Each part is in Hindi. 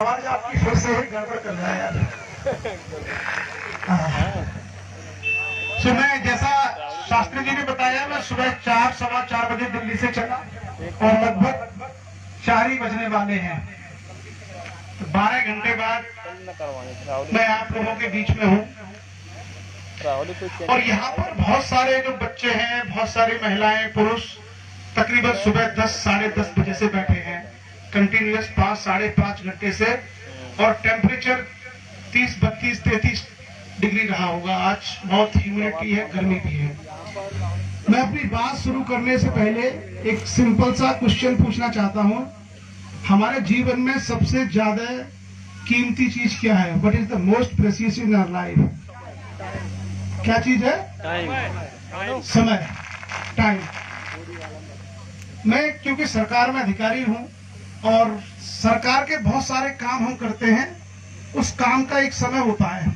आवाज आपकी फिर से ही गड़बड़ कर रहा है यार। सुबह जैसा शास्त्री जी ने बताया, मैं सुबह 4-4:15 बजे दिल्ली से चला और लगभग 4 ही बजने वाले हैं। तो 12 घंटे बाद मैं आप लोगों के बीच में हूँ। और यहाँ पर बहुत सारे जो बच्चे हैं, बहुत सारी महिलाएं, पुरुष तकरीबन सुबह 10-10:30 बजे से बैठे हैं, कंटिन्यूअस 5-5.5 घंटे से। और टेम्परेचर 30-32-33 डिग्री रहा होगा। आज बहुत ह्यूमिडिटी है, गर्मी भी है। मैं अपनी बात शुरू करने से पहले एक सिंपल सा क्वेश्चन पूछना चाहता हूँ। हमारे जीवन में सबसे ज्यादा कीमती चीज क्या है? What is the most precious in our life? क्या चीज है? टाइम। समय, टाइम। मैं क्योंकि सरकार में अधिकारी हूं और सरकार के बहुत सारे काम हम करते हैं, उस काम का एक समय होता है।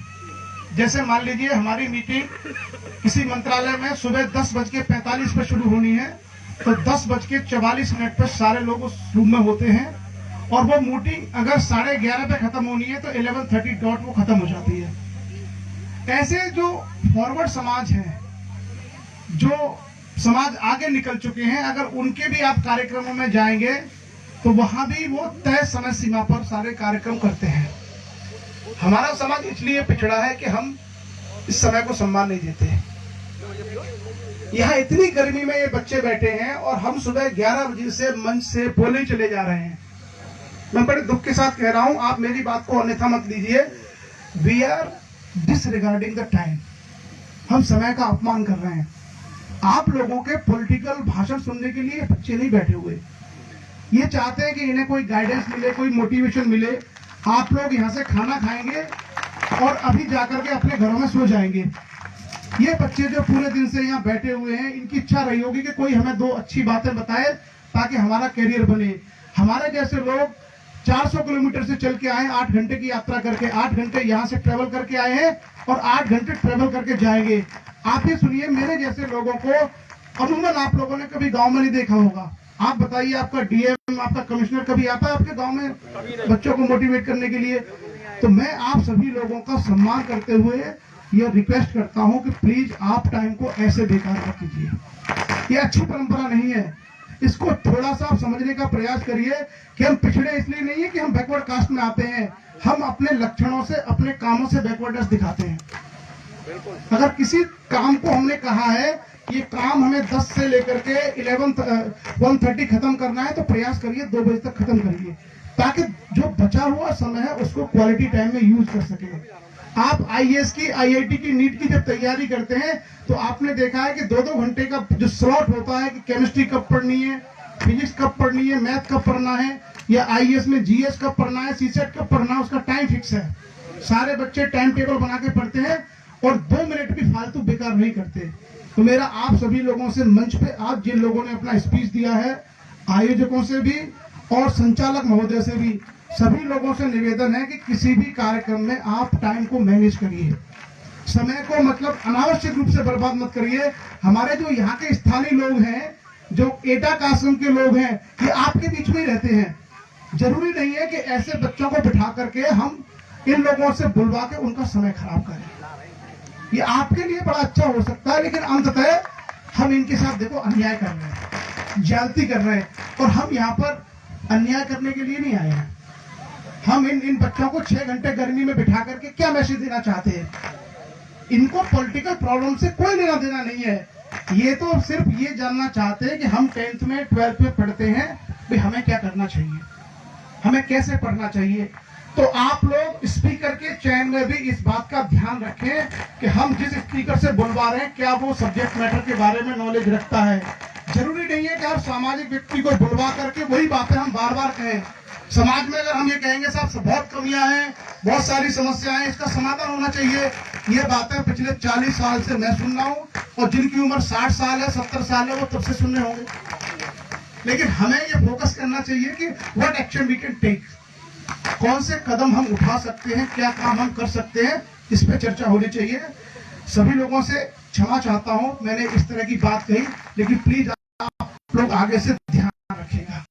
जैसे मान लीजिए हमारी मीटिंग किसी मंत्रालय में सुबह 10:45 पर शुरू होनी है, तो 10:44 पर सारे लोग उस रूम में होते हैं। और वो मीटिंग अगर 11:30 पे खत्म होनी है तो 11:30 डॉट वो खत्म हो जाती है। ऐसे जो फॉरवर्ड समाज है, जो समाज आगे निकल चुके हैं, अगर उनके भी आप कार्यक्रमों में जाएंगे तो वहां भी वो तय समय सीमा पर सारे कार्यक्रम करते हैं। हमारा समाज इसलिए पिछड़ा है कि हम इस समय को सम्मान नहीं देते। यहाँ इतनी गर्मी में ये बच्चे बैठे हैं और हम सुबह 11 बजे से मंच से बोले चले जा रहे हैं। मैं बड़े दुख के साथ कह रहा हूं, आप मेरी बात को अन्यथा मत लीजिए। We are disregarding the time. हम समय का अपमान कर रहे हैं। आप लोगों के पॉलिटिकल भाषण सुनने के लिए बच्चे नहीं बैठे हुए। ये चाहते हैं कि इन्हें कोई गाइडेंस मिले, कोई मोटिवेशन मिले। आप लोग यहाँ से खाना खाएंगे और अभी जाकर के अपने घरों में सो जाएंगे। ये बच्चे जो पूरे दिन से यहाँ बैठे हुए हैं, इनकी इच्छा रही होगी कि कोई हमें 2 अच्छी बातें बताए ताकि हमारा करियर बने। हमारे जैसे लोग 400 किलोमीटर से चल के आए, 8 घंटे की यात्रा करके, 8 घंटे यहाँ से ट्रेवल करके आए हैं और 8 घंटे ट्रेवल करके जाएंगे। आप ये सुनिए, मेरे जैसे लोगों को अमूमन आप लोगों ने कभी गांव में नहीं देखा होगा। आप बताइए, आपका डीएम, आपका कमिश्नर कभी आता है आपके गांव में बच्चों को मोटिवेट करने के लिए? तो मैं आप सभी लोगों का सम्मान करते हुए यह रिक्वेस्ट करता हूं कि प्लीज आप टाइम को ऐसे बेकार मत कीजिए। ये अच्छी परंपरा नहीं है। इसको थोड़ा सा आप समझने का प्रयास करिए कि हम पिछड़े इसलिए नहीं है कि हम बैकवर्ड कास्ट में आते हैं। हम अपने लक्षणों से, अपने कामों से बैकवर्डनेस दिखाते हैं। अगर किसी काम को हमने कहा है ये काम हमें 10 से लेकर के 1:30 खत्म करना है, तो प्रयास करिए 2 बजे तक खत्म करिए, ताकि जो बचा हुआ समय है उसको क्वालिटी टाइम में यूज कर सके। आप आईएएस की, आईआईटी की, नीट की जब तैयारी करते हैं तो आपने देखा है कि 2-2 घंटे का जो स्लॉट होता है कि केमिस्ट्री कब पढ़नी है, फिजिक्स कब पढ़नी है, मैथ कब पढ़ना है, या आईएएस में जीएस कब पढ़ना है, सीसेट कब पढ़ना है, उसका टाइम फिक्स है। सारे बच्चे टाइम टेबल बना के पढ़ते हैं और 2 मिनट भी फालतू बेकार नहीं करते। तो मेरा आप सभी लोगों से, मंच पे आप जिन लोगों ने अपना स्पीच दिया है, आयोजकों से भी और संचालक महोदय से भी, सभी लोगों से निवेदन है कि किसी भी कार्यक्रम में आप टाइम को मैनेज करिए। समय को मतलब अनावश्यक रूप से बर्बाद मत करिए। हमारे जो यहाँ के स्थानीय लोग हैं, जो एटा कासम के लोग हैं, ये आपके बीच में ही रहते हैं। जरूरी नहीं है कि ऐसे बच्चों को बिठा करके हम इन लोगों से बुलवा के उनका समय खराब करें। ये आपके लिए बड़ा अच्छा हो सकता है, लेकिन अंततः हम इनके साथ देखो अन्याय कर रहे हैं, ज्यादती कर रहे हैं। और हम यहाँ पर अन्याय करने के लिए नहीं आए हैं। हम इन बच्चों को 6 घंटे गर्मी में बिठा करके क्या मैसेज देना चाहते हैं? इनको पॉलिटिकल प्रॉब्लम से कोई लेना देना नहीं है। ये तो सिर्फ ये जानना चाहते हैं कि हम 10th में, 12th में पढ़ते हैं, भाई हमें क्या करना चाहिए, हमें कैसे पढ़ना चाहिए। तो आप लोग स्पीकर के चयन में भी इस बात का ध्यान रखें कि हम जिस स्पीकर से बुलवा रहे हैं, क्या वो सब्जेक्ट मैटर के बारे में नॉलेज रखता है। जरूरी नहीं है कि हर सामाजिक व्यक्ति को बुलवा करके वही बातें हम बार बार कहें। समाज में अगर हम ये कहेंगे साहब बहुत कमियां हैं, बहुत सारी समस्याएं, इसका समाधान होना चाहिए, ये बातें पिछले 40 साल से मैं सुन रहा हूँ, और जिनकी उम्र 60 साल है, 70 साल है, वो तब से सुनने होंगे। लेकिन हमें ये फोकस करना चाहिए कि what action we can take, कौन से कदम हम उठा सकते हैं, क्या काम हम कर सकते हैं, इस पे चर्चा होनी चाहिए। सभी लोगों से क्षमा चाहता हूं, मैंने इस तरह की बात कही, लेकिन प्लीज आप लोग आगे से ध्यान रखिएगा।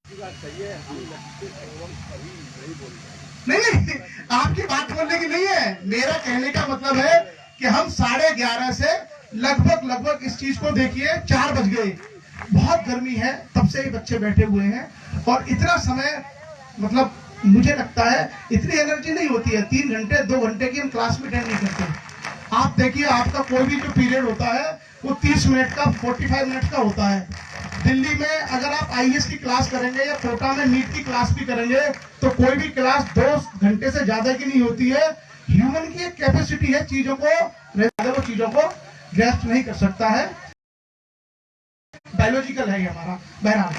नहीं, आपकी बात बोलने की नहीं है, मेरा कहने का मतलब है कि हम 11:30 से लगभग इस चीज को देखिए 4 बज गए, बहुत गर्मी है, तब से ही बच्चे बैठे हुए हैं और इतना समय, मतलब मुझे लगता है इतनी एनर्जी नहीं होती है 3 घंटे 2 घंटे की हम क्लास में अटेंड नहीं करते। आप देखिए आपका कोई भी जो पीरियड होता है वो 30 मिनट का 45 मिनट का होता है। दिल्ली में अगर आप आईएएस की क्लास करेंगे या कोटा में नीट की क्लास भी करेंगे तो कोई भी क्लास 2 घंटे से ज्यादा की नहीं होती है। ह्यूमन की एक कैपेसिटी है, चीजों को वो चीजों को ग्रैस्प नहीं कर सकता है, बायोलॉजिकल है ये हमारा। बहरहाल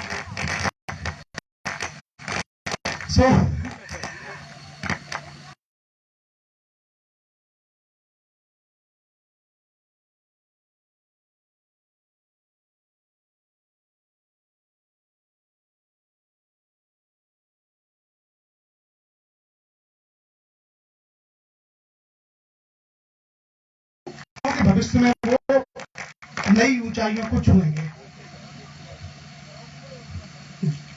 भविष्य में वो नई ऊंचाइयों को छुएंगे।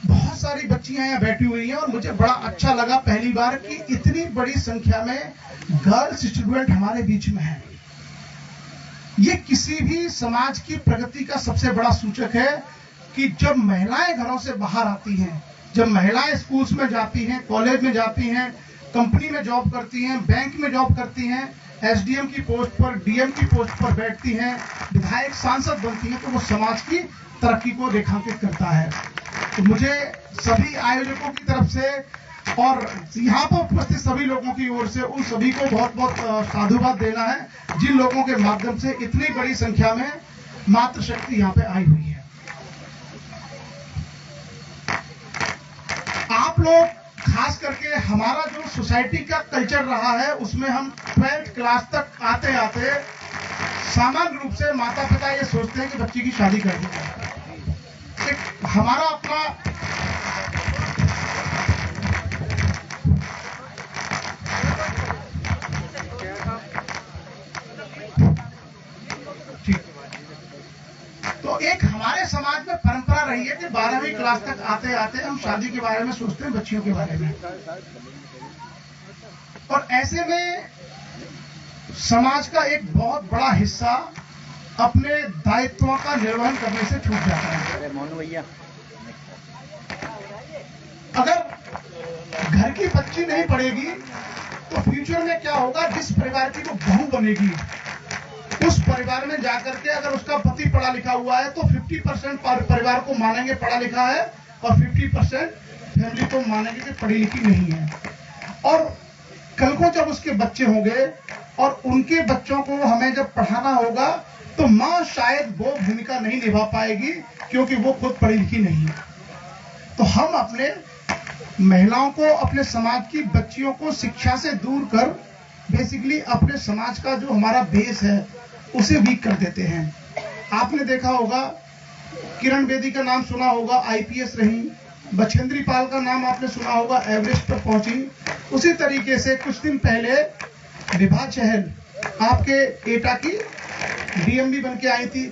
बहुत सारी बच्चियां यहाँ बैठी हुई हैं और मुझे बड़ा अच्छा लगा पहली बार कि इतनी बड़ी संख्या में गर्ल्स स्टूडेंट हमारे बीच में हैं। ये किसी भी समाज की प्रगति का सबसे बड़ा सूचक है कि जब महिलाएं घरों से बाहर आती हैं, जब महिलाएं स्कूल्स में जाती हैं, कॉलेज में जाती हैं, कंपनी में जॉब करती हैं, बैंक में जॉब करती हैं, एसडीएम की पोस्ट पर, डीएम की पोस्ट पर बैठती हैं, विधायक सांसद बनती हैं, तो वो समाज की तरक्की को रेखांकित करता है। तो मुझे सभी आयोजकों की तरफ से और यहाँ पर उपस्थित सभी लोगों की ओर से उन सभी को बहुत बहुत साधुवाद देना है जिन लोगों के माध्यम से इतनी बड़ी संख्या में मातृशक्ति यहाँ पे आई हुई है। आप लोग खास करके हमारा जो सोसाइटी का कल्चर रहा है उसमें हम 12th क्लास तक आते आते सामान्य रूप से माता पिता ये सोचते हैं कि बच्ची की शादी कर दी। हमारा अपना तो एक हमारे समाज में परंपरा रही है कि 12वीं क्लास तक आते आते हम शादी के बारे में सोचते हैं, बच्चियों के बारे में। और ऐसे में समाज का एक बहुत बड़ा हिस्सा अपने दायित्वों का निर्वहन करने से छूट जाता है। अगर घर की बच्ची नहीं पढ़ेगी तो फ्यूचर में क्या होगा, जिस परिवार की वो बहू बनेगी उस परिवार में जाकर के अगर उसका पति पढ़ा लिखा हुआ है तो 50% परिवार को मानेंगे पढ़ा लिखा है और 50% फैमिली को मानेंगे कि पढ़ी लिखी नहीं है। और कल को जब उसके बच्चे होंगे और उनके बच्चों को हमें जब पढ़ाना होगा तो माँ शायद वो भूमिका नहीं निभा पाएगी क्योंकि वो खुद पढ़ी लिखी नहीं है। तो हम अपने महिलाओं को, अपने समाज की बच्चियों को शिक्षा से दूर कर बेसिकली अपने समाज का जो हमारा बेस है उसे वीक कर देते हैं। आपने देखा होगा किरण बेदी का नाम सुना होगा, आईपीएस रही। बछेंद्री पाल का नाम आपने सुना होगा, एवरेस्ट पर पहुंची। उसी तरीके से कुछ दिन पहले विभा चहल आपके एटा की डीएम भी बन के आई थी।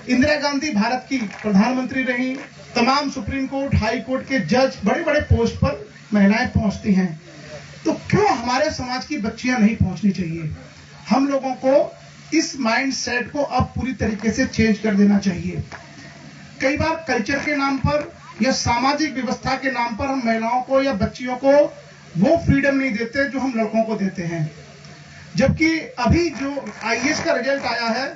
इंदिरा गांधी भारत की प्रधानमंत्री रही। तमाम सुप्रीम कोर्ट, हाई कोर्ट के जज, बड़े बड़े पोस्ट पर महिलाएं पहुंचती हैं। तो क्यों हमारे समाज की बच्चियां नहीं पहुंचनी चाहिए? हम लोगों को इस माइंड सेट को अब पूरी तरीके से चेंज कर देना चाहिए। कई बार कल्चर के नाम पर या सामाजिक व्यवस्था के नाम पर हम महिलाओं को या बच्चियों को वो फ्रीडम नहीं देते जो हम लड़कों को देते हैं। जबकि अभी जो आईएएस का रिजल्ट आया है,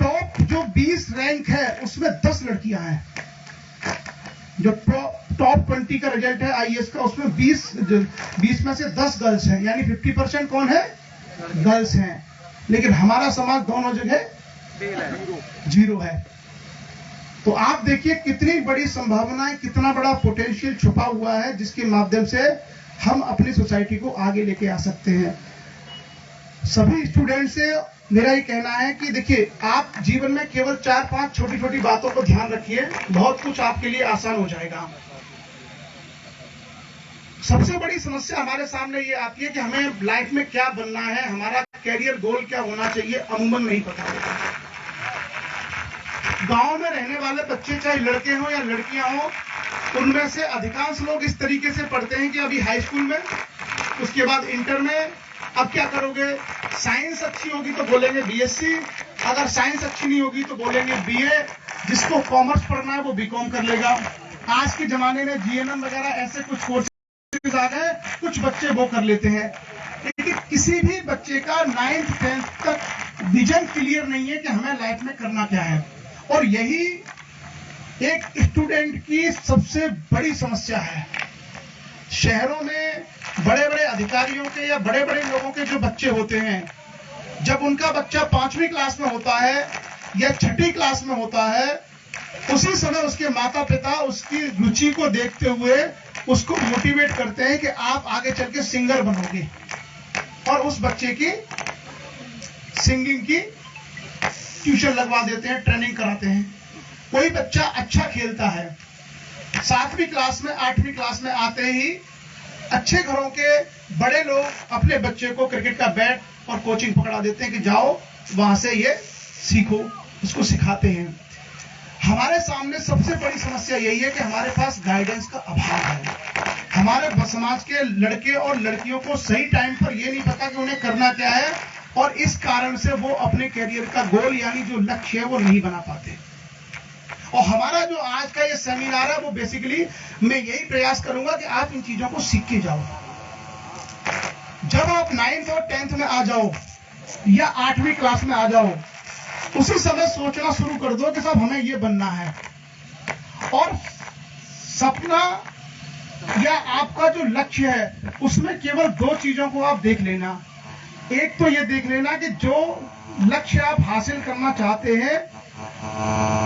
टॉप जो 20 रैंक है उसमें 10 लड़कियां हैं। जो टॉप 20 का रिजल्ट है आईएएस का, उसमें 20 में से 10 गर्ल्स हैं, यानी 50% कौन है? गर्ल्स हैं। लेकिन हमारा समाज दोनों जगह 0 है। तो आप देखिए कितनी बड़ी संभावनाएं, कितना बड़ा पोटेंशियल छुपा हुआ है जिसके माध्यम से हम अपनी सोसाइटी को आगे लेके आ सकते हैं। सभी स्टूडेंट से मेरा ये कहना है कि देखिए, आप जीवन में केवल 4-5 छोटी छोटी बातों को ध्यान रखिए, बहुत कुछ आपके लिए आसान हो जाएगा। सबसे बड़ी समस्या हमारे सामने ये आती है कि हमें लाइफ में क्या बनना है, हमारा कैरियर गोल क्या होना चाहिए, अमूमन नहीं पता होता। गांव में रहने वाले बच्चे चाहे लड़के हों या लड़कियां हों, उनमें से अधिकांश लोग इस तरीके से पढ़ते हैं कि अभी हाई स्कूल में उसके बाद इंटर में अब क्या करोगे? साइंस अच्छी होगी तो बोलेंगे बीएससी, अगर साइंस अच्छी नहीं होगी तो बोलेंगे बीए, जिसको कॉमर्स पढ़ना है वो बीकॉम कर लेगा। आज के जमाने में जीएनएम वगैरह ऐसे कुछ कोर्सेज आ गए, कुछ बच्चे वो कर लेते हैं। लेकिन किसी भी बच्चे का 9th 10th तक विजन क्लियर नहीं है कि हमें लाइफ में करना क्या है, और यही एक स्टूडेंट की सबसे बड़ी समस्या है। शहरों में बड़े बड़े अधिकारियों के या बड़े बड़े लोगों के जो बच्चे होते हैं, जब उनका बच्चा 5वीं क्लास में होता है या 6ठी क्लास में होता है, उसी समय उसके माता पिता उसकी रुचि को देखते हुए उसको मोटिवेट करते हैं कि आप आगे चल के सिंगर बनोगे, और उस बच्चे की सिंगिंग की ट्यूशन लगवा देते हैं, ट्रेनिंग कराते हैं। कोई बच्चा अच्छा खेलता है, 7वीं क्लास में 8वीं क्लास में आते ही अच्छे घरों के बड़े लोग अपने बच्चे को क्रिकेट का बैट और कोचिंग पकड़ा देते हैं कि जाओ वहां से ये सीखो, उसको सिखाते हैं। हमारे सामने सबसे बड़ी समस्या यही है कि हमारे पास गाइडेंस का अभाव है। हमारे समाज के लड़के और लड़कियों को सही टाइम पर ये नहीं पता कि उन्हें करना क्या है, और इस कारण से वो अपने करियर का गोल यानी जो लक्ष्य है वो नहीं बना पाते। और हमारा जो आज का ये सेमिनार है वो बेसिकली मैं यही प्रयास करूंगा कि आप इन चीजों को सीख के जाओ। जब आप 9th और 10th में आ जाओ या 8वीं क्लास में आ जाओ, उसी समय सोचना शुरू कर दो कि साहब हमें ये बनना है। और सपना या आपका जो लक्ष्य है उसमें केवल 2 चीजों को आप देख लेना। एक तो ये देख लेना कि जो लक्ष्य आप हासिल करना चाहते हैं,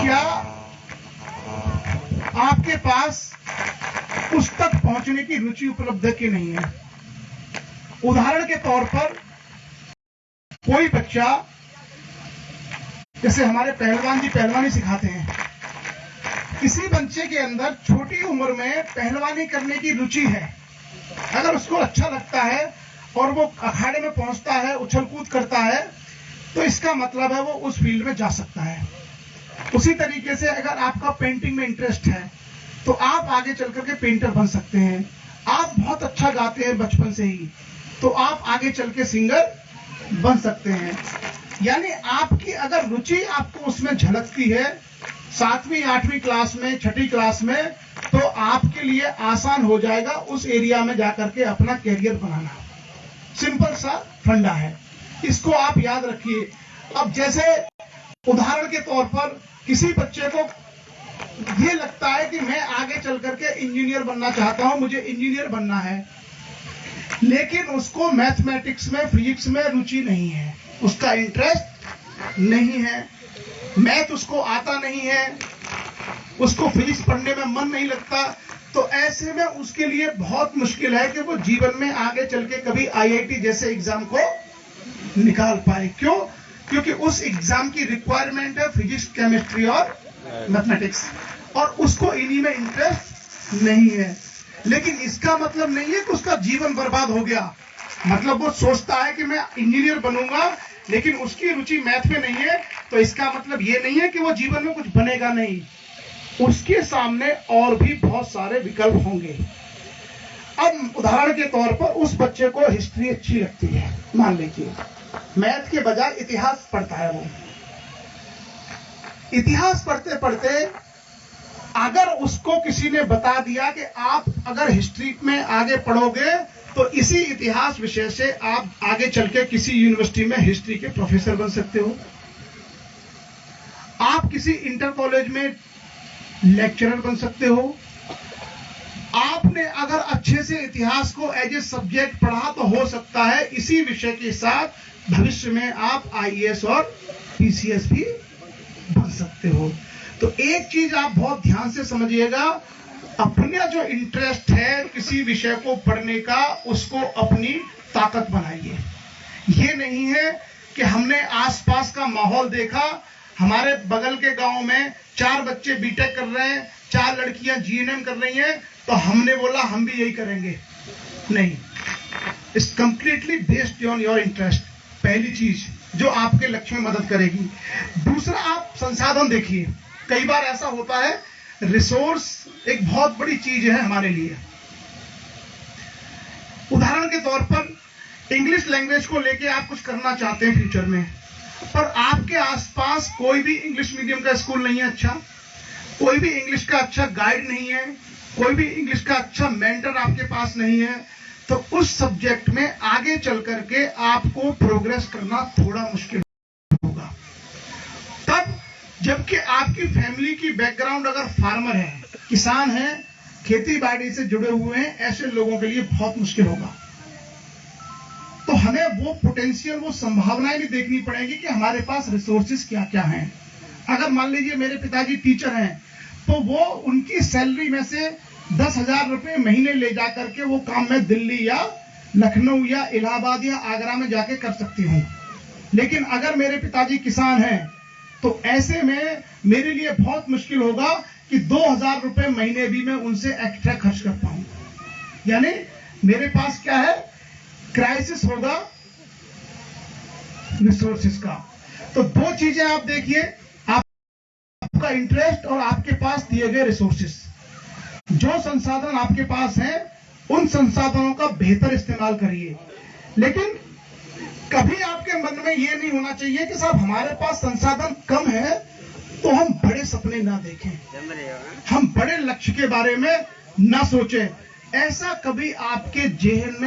क्या आपके पास उस तक पहुंचने की रुचि उपलब्ध है कि नहीं है। उदाहरण के तौर पर कोई बच्चा, जैसे हमारे पहलवान जी पहलवानी सिखाते हैं, किसी बच्चे के अंदर छोटी उम्र में पहलवानी करने की रुचि है, अगर उसको अच्छा लगता है और वो अखाड़े में पहुंचता है, उछल कूद करता है, तो इसका मतलब है वो उस फील्ड में जा सकता है। उसी तरीके से अगर आपका पेंटिंग में इंटरेस्ट है तो आप आगे चल करके पेंटर बन सकते हैं। आप बहुत अच्छा गाते हैं बचपन से ही, तो आप आगे चल के सिंगर बन सकते हैं। यानी आपकी अगर रुचि आपको उसमें झलकती है 7वीं 8वीं क्लास में, 6ठी क्लास में, तो आपके लिए आसान हो जाएगा उस एरिया में जाकर के अपना कैरियर बनाना। सिंपल सा फंडा है, इसको आप याद रखिए। अब जैसे उदाहरण के तौर पर किसी बच्चे को ये लगता है कि मैं आगे चल करके इंजीनियर बनना चाहता हूं, मुझे इंजीनियर बनना है, लेकिन उसको मैथमेटिक्स में, फिजिक्स में रुचि नहीं है, उसका इंटरेस्ट नहीं है, मैथ उसको आता नहीं है, उसको फिजिक्स पढ़ने में मन नहीं लगता, तो ऐसे में उसके लिए बहुत मुश्किल है कि वो जीवन में आगे चल के कभी आईआईटी जैसे एग्जाम को निकाल पाए। क्यों? क्योंकि उस एग्जाम की रिक्वायरमेंट है फिजिक्स, केमिस्ट्री और मैथमेटिक्स, और उसको इन्हीं में इंटरेस्ट नहीं है। लेकिन इसका मतलब नहीं है कि उसका जीवन बर्बाद हो गया। मतलब वो सोचता है कि मैं इंजीनियर बनूंगा, लेकिन उसकी रुचि मैथ में नहीं है, तो इसका मतलब ये नहीं है कि वो जीवन में कुछ बनेगा नहीं। उसके सामने और भी बहुत सारे विकल्प होंगे। अब उदाहरण के तौर पर उस बच्चे को हिस्ट्री अच्छी लगती है, मान लीजिए, मैथ के बजाय इतिहास पढ़ता है। वो इतिहास पढ़ते पढ़ते अगर उसको किसी ने बता दिया कि आप अगर हिस्ट्री में आगे पढ़ोगे तो इसी इतिहास विषय से आप आगे चल के किसी यूनिवर्सिटी में हिस्ट्री के प्रोफेसर बन सकते हो, आप किसी इंटर कॉलेज में लेक्चरर बन सकते हो। आपने अगर अच्छे से इतिहास को एज ए सब्जेक्ट पढ़ा तो हो सकता है इसी विषय के साथ भविष्य में आप आईएएस और पीसीएस भी बन सकते हो। तो एक चीज आप बहुत ध्यान से समझिएगा, अपना जो इंटरेस्ट है किसी विषय को पढ़ने का, उसको अपनी ताकत बनाइए। ये नहीं है कि हमने आसपास का माहौल देखा, हमारे बगल के गांव में 4 बच्चे बीटेक कर रहे हैं, 4 लड़कियां जीएनएम कर रही हैं, तो हमने बोला हम भी यही करेंगे। नहीं, it's completely based on your interest, पहली चीज जो आपके लक्ष्य में मदद करेगी। दूसरा, आप संसाधन देखिए। कई बार ऐसा होता है, रिसोर्स एक बहुत बड़ी चीज है हमारे लिए। उदाहरण उदाहरण के तौर पर इंग्लिश लैंग्वेज को लेके आप कुछ करना चाहते हैं फ्यूचर में, पर आपके आसपास कोई भी इंग्लिश मीडियम का स्कूल नहीं है अच्छा, कोई भी इंग्लिश का अच्छा गाइड नहीं है, कोई भी इंग्लिश का अच्छा मेंटर आपके पास नहीं है, तो उस सब्जेक्ट में आगे चल करके आपको प्रोग्रेस करना थोड़ा मुश्किल होगा। तब जबकि आपकी फैमिली की बैकग्राउंड अगर फार्मर है, किसान है, खेती बाड़ी से जुड़े हुए हैं, ऐसे लोगों के लिए बहुत मुश्किल होगा। तो हमें वो पोटेंशियल, वो संभावनाएं भी देखनी पड़ेगी कि हमारे पास रिसोर्सेज क्या क्या हैं। अगर मान लीजिए मेरे पिताजी टीचर हैं, तो वो उनकी सैलरी में से 10,000 रुपए महीने ले जाकर के वो काम मैं दिल्ली या लखनऊ या इलाहाबाद या आगरा में जाके कर सकती हूँ। लेकिन अगर मेरे पिताजी किसान हैं, तो ऐसे में मेरे लिए बहुत मुश्किल होगा कि 2,000 रुपए महीने भी मैं उनसे एक्स्ट्रा खर्च कर पाऊं। यानी मेरे पास क्या है, क्राइसिस होगा रिसोर्सेज का। तो दो चीजें आप देखिए, आपका इंटरेस्ट और आपके पास दिए गए रिसोर्सेज। जो संसाधन आपके पास हैं, उन संसाधनों का बेहतर इस्तेमाल करिए। लेकिन कभी आपके मन में यह नहीं होना चाहिए कि साहब हमारे पास संसाधन कम है तो हम बड़े सपने ना देखें, हम बड़े लक्ष्य के बारे में ना सोचें। ऐसा कभी आपके जेहन में